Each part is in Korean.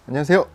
안녕하세요,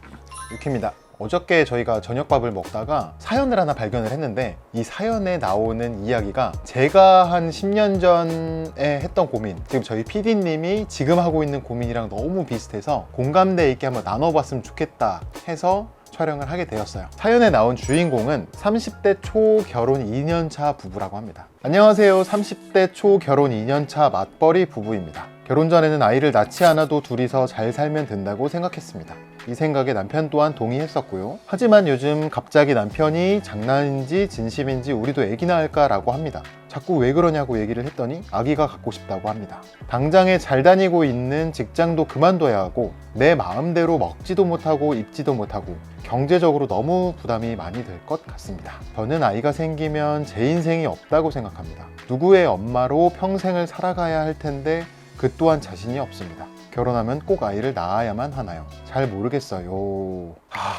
유키입니다. 어저께 저희가 저녁밥을 먹다가 사연을 하나 발견을 했는데, 이 사연에 나오는 이야기가 제가 한 10년 전에 했던 고민, 지금 저희 PD님이 지금 하고 있는 고민이랑 너무 비슷해서 공감대 있게 한번 나눠봤으면 좋겠다 해서 촬영을 하게 되었어요. 사연에 나온 주인공은 30대 초 결혼 2년차 부부라고 합니다. 안녕하세요, 30대 초 결혼 2년차 맞벌이 부부입니다. 결혼 전에는 아이를 낳지 않아도 둘이서 잘 살면 된다고 생각했습니다. 이 생각에 남편 또한 동의했었고요. 하지만 요즘 갑자기 남편이 장난인지 진심인지 우리도 애기 낳을까 라고 합니다. 자꾸 왜 그러냐고 얘기를 했더니 아기가 갖고 싶다고 합니다. 당장에 잘 다니고 있는 직장도 그만둬야 하고 내 마음대로 먹지도 못하고 입지도 못하고 경제적으로 너무 부담이 많이 될 것 같습니다. 저는 아이가 생기면 제 인생이 없다고 생각합니다. 누구의 엄마로 평생을 살아가야 할 텐데 그 또한 자신이 없습니다. 결혼하면 꼭 아이를 낳아야만 하나요? 잘 모르겠어요.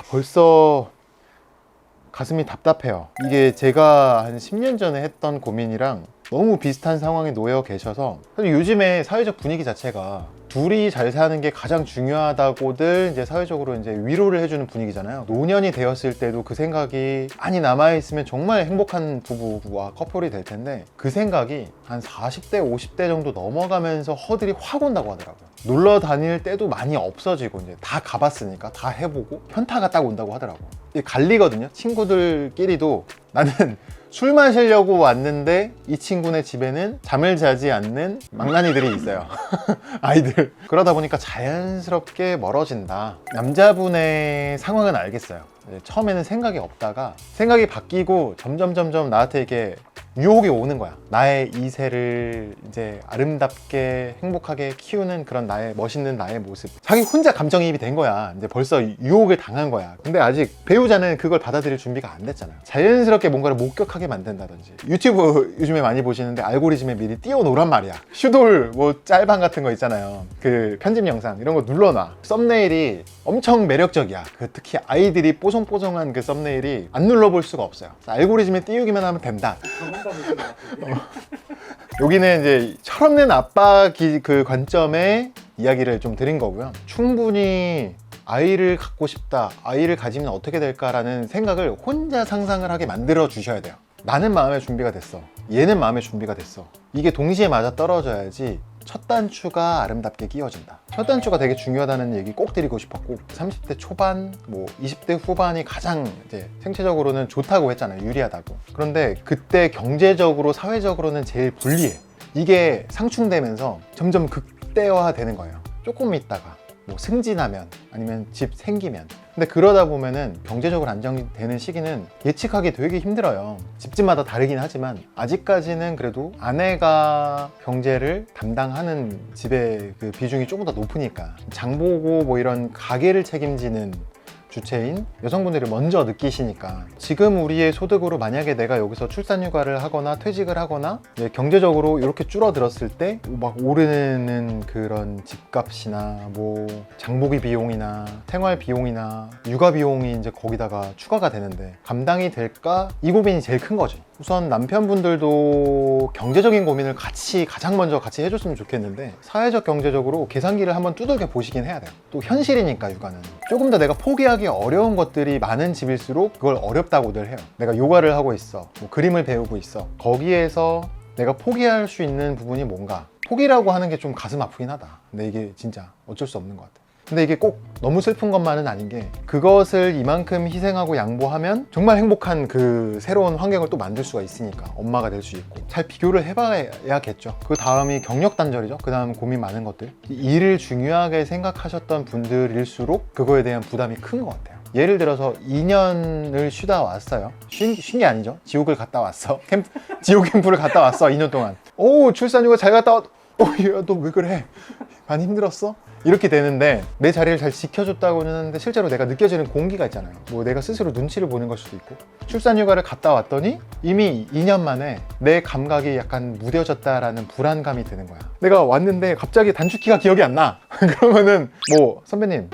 벌써 가슴이 답답해요. 이게 제가 한 10년 전에 했던 고민이랑 너무 비슷한 상황에 놓여 계셔서, 사실 요즘에 사회적 분위기 자체가 둘이 잘 사는 게 가장 중요하다고들 이제 사회적으로 이제 위로를 해주는 분위기잖아요. 노년이 되었을 때도 그 생각이 많이 남아있으면 정말 행복한 부부와 커플이 될 텐데, 그 생각이 한 40대, 50대 정도 넘어가면서 허들이 확 온다고 하더라고요. 놀러 다닐 때도 많이 없어지고, 이제 다 가봤으니까 다 해보고 현타가 딱 온다고 하더라고요. 이게 갈리거든요. 친구들끼리도 나는 술 마시려고 왔는데 이 친구네 집에는 잠을 자지 않는 망나니들이 있어요. 아이들. 그러다 보니까 자연스럽게 멀어진다. 남자분의 상황은 알겠어요. 처음에는 생각이 없다가 생각이 바뀌고 점점 나한테 이게 유혹이 오는 거야. 나의 이세를 이제 아름답게 행복하게 키우는 그런 나의 멋있는 나의 모습. 자기 혼자 감정이입이 된 거야. 이제 벌써 유혹을 당한 거야. 근데 아직 배우자는 그걸 받아들일 준비가 안 됐잖아. 자연스럽게 뭔가를 목격하게 만든다든지. 유튜브 요즘에 많이 보시는데 알고리즘에 미리 띄워놓으란 말이야. 슈돌 뭐 짤방 같은 거 있잖아요. 그 편집 영상 이런 거 눌러놔. 썸네일이 엄청 매력적이야. 그 특히 아이들이 뽀송뽀송한 그 썸네일이 안 눌러볼 수가 없어요. 알고리즘에 띄우기만 하면 된다. 여기는 이제 철없는 아빠 그 관점의 이야기를 좀 드린 거고요. 충분히 아이를 갖고 싶다, 아이를 가지면 어떻게 될까라는 생각을 혼자 상상을 하게 만들어 주셔야 돼요. 나는 마음의 준비가 됐어, 얘는 마음의 준비가 됐어. 이게 동시에 맞아 떨어져야지 첫 단추가 아름답게 끼워진다. 첫 단추가 되게 중요하다는 얘기 꼭 드리고 싶었고, 30대 초반, 뭐 20대 후반이 가장 이제 생체적으로는 좋다고 했잖아요. 유리하다고. 그런데 그때 경제적으로, 사회적으로는 제일 불리해. 이게 상충되면서 점점 극대화 되는 거예요. 조금 있다가 뭐 승진하면, 아니면 집 생기면. 근데 그러다 보면은 경제적으로 안정되는 시기는 예측하기 되게 힘들어요. 집집마다 다르긴 하지만 아직까지는 그래도 아내가 경제를 담당하는 집의 그 비중이 조금 더 높으니까, 장보고 뭐 이런 가게를 책임지는 주체인 여성분들이 먼저 느끼시니까, 지금 우리의 소득으로 만약에 내가 여기서 출산휴가를 하거나 퇴직을 하거나 경제적으로 이렇게 줄어들었을 때 막 오르는 그런 집값이나 뭐 장보기 비용이나 생활 비용이나 육아 비용이 이제 거기다가 추가가 되는데 감당이 될까? 이 고민이 제일 큰 거지. 우선 남편분들도 경제적인 고민을 가장 먼저 같이 해줬으면 좋겠는데, 사회적 경제적으로 계산기를 한번 두들겨 보시긴 해야 돼요. 또 현실이니까 육아는 조금 더 내가 포기하기 어려운 것들이 많은 집일수록 그걸 어렵다고들 해요. 내가 요가를 하고 있어, 뭐 그림을 배우고 있어, 거기에서 내가 포기할 수 있는 부분이 뭔가. 포기라고 하는 게 좀 가슴 아프긴 하다. 근데 이게 진짜 어쩔 수 없는 것 같아. 근데 이게 꼭 너무 슬픈 것만은 아닌 게, 그것을 이만큼 희생하고 양보하면 정말 행복한 그 새로운 환경을 또 만들 수가 있으니까 엄마가 될 수 있고. 잘 비교를 해봐야겠죠. 그 다음이 경력 단절이죠. 그 다음 고민 많은 것들. 일을 중요하게 생각하셨던 분들일수록 그거에 대한 부담이 큰 것 같아요. 예를 들어서 2년을 쉬다 왔어요. 쉰 게 아니죠. 지옥을 갔다 왔어. 지옥 캠프를 갔다 왔어. 2년 동안. 오, 출산휴가 잘 갔다 왔. 야, 너 왜 그래? 많이 힘들었어? 이렇게 되는데, 내 자리를 잘 지켜줬다고는 하는데 실제로 내가 느껴지는 공기가 있잖아요. 뭐 내가 스스로 눈치를 보는 걸 수도 있고. 출산휴가를 갔다 왔더니 이미 2년 만에 내 감각이 약간 무뎌졌다라는 불안감이 드는 거야. 내가 왔는데 갑자기 단축키가 기억이 안 나. 그러면은 뭐 선배님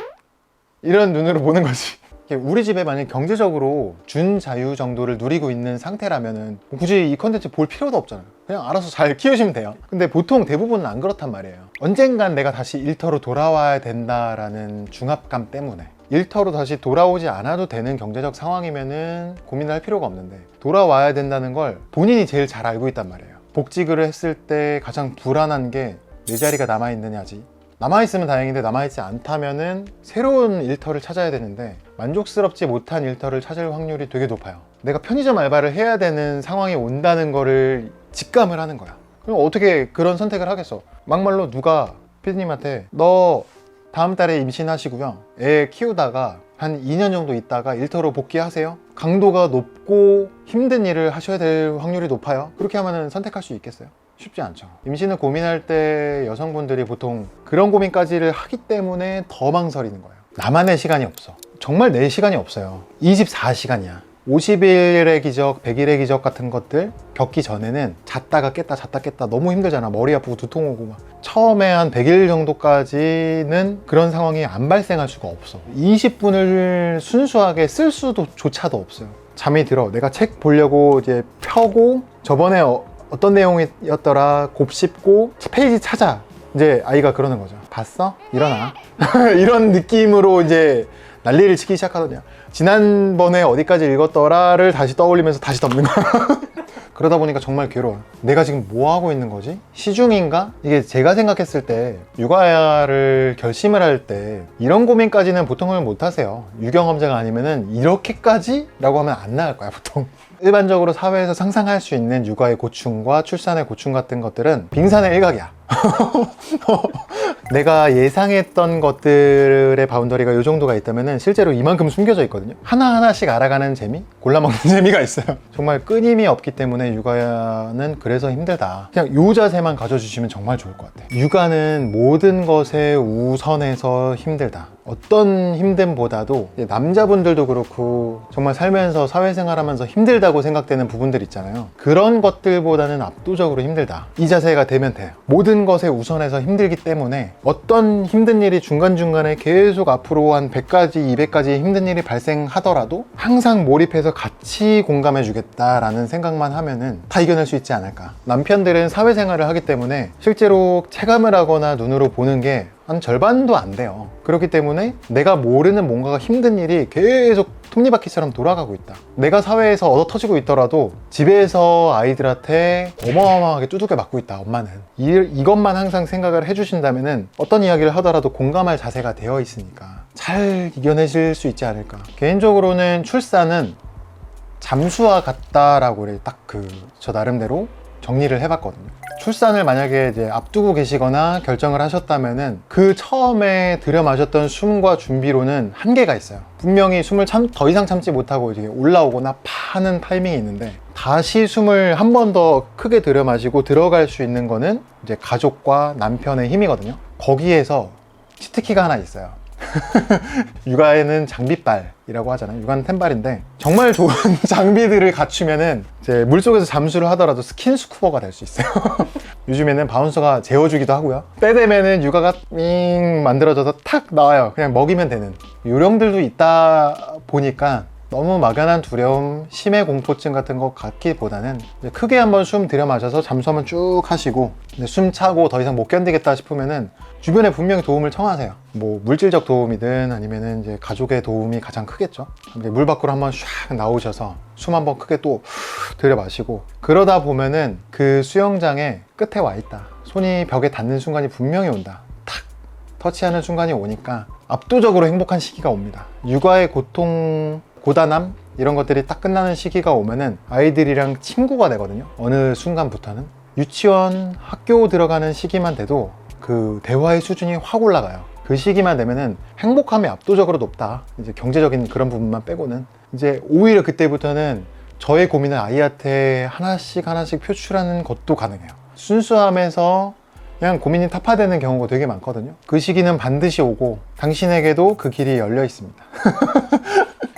이런 눈으로 보는 거지. 우리 집에 만약 경제적으로 준자유 정도를 누리고 있는 상태라면은 굳이 이 컨텐츠 볼 필요도 없잖아요. 그냥 알아서 잘 키우시면 돼요. 근데 보통 대부분은 안 그렇단 말이에요. 언젠간 내가 다시 일터로 돌아와야 된다라는 중압감 때문에. 일터로 다시 돌아오지 않아도 되는 경제적 상황이면은 고민을 할 필요가 없는데, 돌아와야 된다는 걸 본인이 제일 잘 알고 있단 말이에요. 복직을 했을 때 가장 불안한 게 내 자리가 남아있느냐지. 남아있으면 다행인데 남아있지 않다면은 새로운 일터를 찾아야 되는데 만족스럽지 못한 일터를 찾을 확률이 되게 높아요. 내가 편의점 알바를 해야 되는 상황이 온다는 거를 직감을 하는 거야. 그럼 어떻게 그런 선택을 하겠어? 막말로 누가 피디님한테 너 다음 달에 임신하시고요, 애 키우다가 한 2년 정도 있다가 일터로 복귀하세요. 강도가 높고 힘든 일을 하셔야 될 확률이 높아요. 그렇게 하면 선택할 수 있겠어요? 쉽지 않죠. 임신을 고민할 때 여성분들이 보통 그런 고민까지를 하기 때문에 더 망설이는 거예요. 나만의 시간이 없어. 정말 내 시간이 없어요. 24시간이야 50일의 기적, 100일의 기적 같은 것들 겪기 전에는 잤다가 깼다 잤다 깼다 너무 힘들잖아. 머리 아프고 두통 오고 막. 처음에 한 100일 정도까지는 그런 상황이 안 발생할 수가 없어. 20분을 순수하게 쓸 수도 조차도 없어요. 잠이 들어. 내가 책 보려고 이제 펴고 저번에 어떤 내용이었더라 곱씹고 페이지 찾아. 이제 아이가 그러는 거죠. 봤어? 일어나. 이런 느낌으로 이제 난리를 치기 시작하더냐. 지난번에 어디까지 읽었더라를 다시 떠올리면서 다시 덮는 거야. 그러다 보니까 정말 괴로워요. 내가 지금 뭐 하고 있는 거지? 시중인가? 이게 제가 생각했을 때 육아를 결심을 할 때 이런 고민까지는 보통은 못 하세요. 유경험자가 아니면은 이렇게까지? 라고 하면 안 나을 거야 보통. 일반적으로 사회에서 상상할 수 있는 육아의 고충과 출산의 고충 같은 것들은 빙산의 일각이야. 내가 예상했던 것들의 바운더리가 이 정도가 있다면 실제로 이만큼 숨겨져 있거든요. 하나하나씩 알아가는 재미? 골라먹는 재미가 있어요. 정말 끊임이 없기 때문에 육아는 그래서 힘들다. 그냥 요 자세만 가져주시면 정말 좋을 것 같아요. 육아는 모든 것에 우선해서 힘들다. 어떤 힘듦보다도 남자분들도 그렇고 정말 살면서 사회생활하면서 힘들다고 생각되는 부분들 있잖아요. 그런 것들보다는 압도적으로 힘들다. 이 자세가 되면 돼요. 모든 것에 우선해서 힘들기 때문에 어떤 힘든 일이 중간중간에 계속 앞으로 한 100가지, 200가지 힘든 일이 발생하더라도 항상 몰입해서 같이 공감해 주겠다라는 생각만 하면은 다 이겨낼 수 있지 않을까. 남편들은 사회생활을 하기 때문에 실제로 체감을 하거나 눈으로 보는 게 한 절반도 안 돼요. 그렇기 때문에 내가 모르는 뭔가가 힘든 일이 계속 톱니바퀴처럼 돌아가고 있다. 내가 사회에서 얻어 터지고 있더라도 집에서 아이들한테 어마어마하게 두들겨 맞고 있다. 엄마는 이것만 항상 생각을 해주신다면은 어떤 이야기를 하더라도 공감할 자세가 되어 있으니까 잘 이겨내실 수 있지 않을까. 개인적으로는 출산은 잠수와 같다라고 딱 저 나름대로 정리를 해봤거든요. 출산을 만약에 이제 앞두고 계시거나 결정을 하셨다면은 그 처음에 들여마셨던 숨과 준비로는 한계가 있어요. 분명히 숨을 더 이상 참지 못하고 이제 올라오거나 파는 타이밍이 있는데 다시 숨을 한 번 더 크게 들여마시고 들어갈 수 있는 거는 이제 가족과 남편의 힘이거든요. 거기에서 치트키가 하나 있어요. 육아에는 장비빨이라고 하잖아요. 육아는 템빨인데 정말 좋은 장비들을 갖추면은 이제 물속에서 잠수를 하더라도 스킨스쿠버가 될 수 있어요. 요즘에는 바운서가 재워주기도 하고요. 때 되면은 육아가 윙 만들어져서 탁 나와요. 그냥 먹이면 되는 요령들도 있다 보니까 너무 막연한 두려움, 심해 공포증 같은 거 갖기보다는 크게 한번 숨 들여마셔서 잠수 한번 쭉 하시고 숨 차고 더 이상 못 견디겠다 싶으면은 주변에 분명히 도움을 청하세요. 뭐 물질적 도움이든 아니면은 이제 가족의 도움이 가장 크겠죠. 물 밖으로 한번 샥 나오셔서 숨 한번 크게 또 들여마시고 그러다 보면은 그 수영장의 끝에 와 있다. 손이 벽에 닿는 순간이 분명히 온다. 탁 터치하는 순간이 오니까 압도적으로 행복한 시기가 옵니다. 육아의 고통, 고단함 이런 것들이 딱 끝나는 시기가 오면은 아이들이랑 친구가 되거든요. 어느 순간부터는 유치원, 학교 들어가는 시기만 돼도 그 대화의 수준이 확 올라가요. 그 시기만 되면은 행복함이 압도적으로 높다. 이제 경제적인 그런 부분만 빼고는 이제 오히려 그때부터는 저의 고민을 아이한테 하나씩 표출하는 것도 가능해요. 순수함에서 그냥 고민이 타파되는 경우가 되게 많거든요. 그 시기는 반드시 오고 당신에게도 그 길이 열려 있습니다.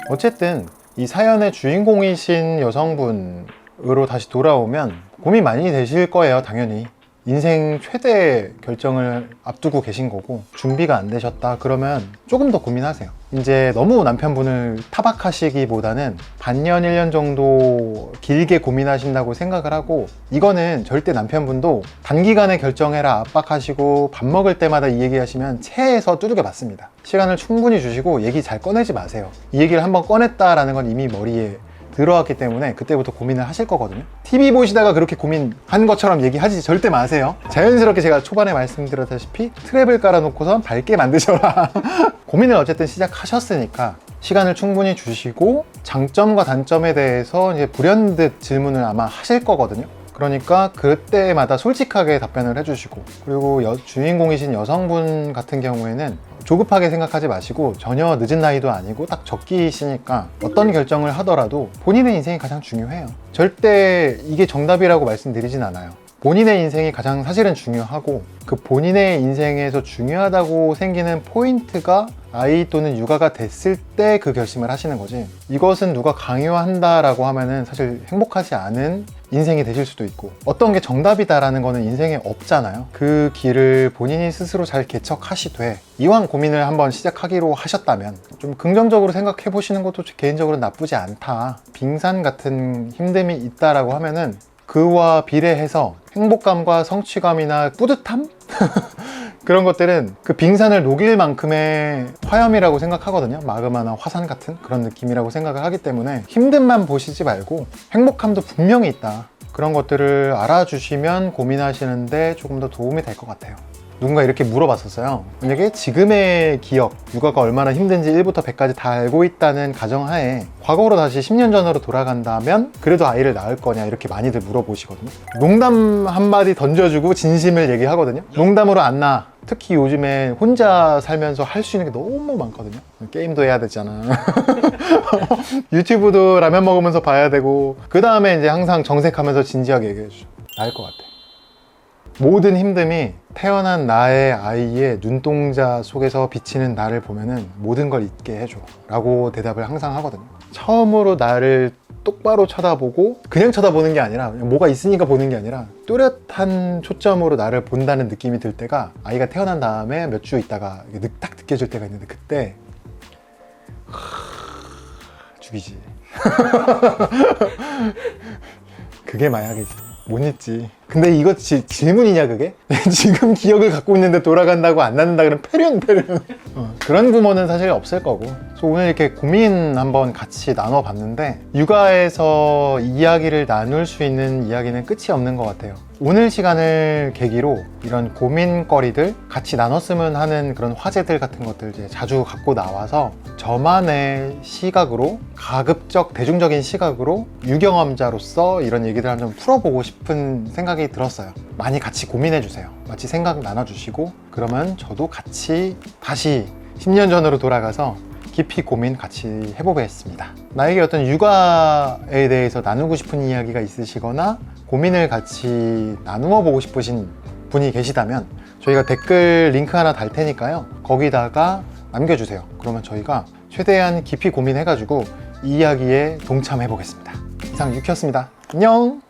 어쨌든 이 사연의 주인공이신 여성분으로 다시 돌아오면 고민 많이 되실 거예요. 당연히 인생 최대 결정을 앞두고 계신 거고 준비가 안 되셨다 그러면 조금 더 고민하세요. 이제 너무 남편분을 타박하시기보다는 반년, 1년 정도 길게 고민하신다고 생각을 하고, 이거는 절대 남편분도 단기간에 결정해라 압박하시고 밥 먹을 때마다 이 얘기 하시면 체해서 두들겨 맞습니다. 시간을 충분히 주시고 얘기 잘 꺼내지 마세요. 이 얘기를 한번 꺼냈다라는 건 이미 머리에 들어왔기 때문에 그때부터 고민을 하실 거거든요. TV 보시다가 그렇게 고민한 것처럼 얘기하지 절대 마세요. 자연스럽게 제가 초반에 말씀드렸다시피 트랩을 깔아놓고선 밝게 만드셔라. 고민을 어쨌든 시작하셨으니까 시간을 충분히 주시고 장점과 단점에 대해서 이제 불현듯 질문을 아마 하실 거거든요. 그러니까 그때마다 솔직하게 답변을 해주시고, 그리고 주인공이신 여성분 같은 경우에는 조급하게 생각하지 마시고 전혀 늦은 나이도 아니고 딱 적기시니까 어떤 결정을 하더라도 본인의 인생이 가장 중요해요. 절대 이게 정답이라고 말씀드리진 않아요. 본인의 인생이 가장 사실은 중요하고, 그 본인의 인생에서 중요하다고 생기는 포인트가 아이 또는 육아가 됐을 때 그 결심을 하시는 거지, 이것은 누가 강요한다라고 하면은 사실 행복하지 않은 인생이 되실 수도 있고, 어떤 게 정답이다라는 거는 인생에 없잖아요. 그 길을 본인이 스스로 잘 개척하시되, 이왕 고민을 한번 시작하기로 하셨다면 좀 긍정적으로 생각해 보시는 것도 개인적으로 나쁘지 않다. 빙산 같은 힘듦이 있다라고 하면은 그와 비례해서 행복감과 성취감이나 뿌듯함? 그런 것들은 그 빙산을 녹일 만큼의 화염이라고 생각하거든요. 마그마나 화산 같은 그런 느낌이라고 생각을 하기 때문에 힘듦만 보시지 말고 행복함도 분명히 있다. 그런 것들을 알아주시면 고민하시는데 조금 더 도움이 될 것 같아요. 누군가 이렇게 물어봤었어요. 만약에 지금의 기억, 육아가 얼마나 힘든지 1부터 100까지 다 알고 있다는 가정하에 과거로 다시 10년 전으로 돌아간다면 그래도 아이를 낳을 거냐, 이렇게 많이들 물어보시거든요. 농담 한마디 던져주고 진심을 얘기하거든요. 농담으로 안 낳아. 특히 요즘에 혼자 살면서 할 수 있는 게 너무 많거든요. 게임도 해야 되잖아. 유튜브도 라면 먹으면서 봐야 되고, 그 다음에 이제 항상 정색하면서 진지하게 얘기해주죠. 나을 것 같아. 모든 힘듦이 태어난 나의 아이의 눈동자 속에서 비치는 나를 보면은 모든 걸 잊게 해줘 라고 대답을 항상 하거든요. 처음으로 나를 똑바로 쳐다보고 그냥 쳐다보는 게 아니라 뭐가 있으니까 보는 게 아니라 뚜렷한 초점으로 나를 본다는 느낌이 들 때가 아이가 태어난 다음에 몇 주 있다가 딱 느껴질 때가 있는데, 그때 죽이지. 그게 마약이지. 못 잊지. 근데 이거 질문이냐 그게? 지금 기억을 갖고 있는데 돌아간다고 안 낳는다 그러면 패륜. 그런 부모는 사실 없을 거고. 그래서 오늘 이렇게 고민 한번 같이 나눠봤는데, 육아에서 이야기를 나눌 수 있는 이야기는 끝이 없는 것 같아요. 오늘 시간을 계기로 이런 고민거리들 같이 나눴으면 하는 그런 화제들 같은 것들 이제 자주 갖고 나와서 저만의 시각으로, 가급적 대중적인 시각으로 유경험자로서 이런 얘기들 한번 풀어보고 싶은 생각이 들었어요. 많이 같이 고민해 주세요. 같이 생각 나눠주시고, 그러면 저도 같이 다시 10년 전으로 돌아가서 깊이 고민 같이 해보겠습니다. 나에게 어떤 육아에 대해서 나누고 싶은 이야기가 있으시거나 고민을 같이 나누어 보고 싶으신 분이 계시다면 저희가 댓글 링크 하나 달 테니까요. 거기다가 남겨주세요. 그러면 저희가 최대한 깊이 고민해가지고 이 이야기에 동참해 보겠습니다. 이상 유키였습니다. 안녕.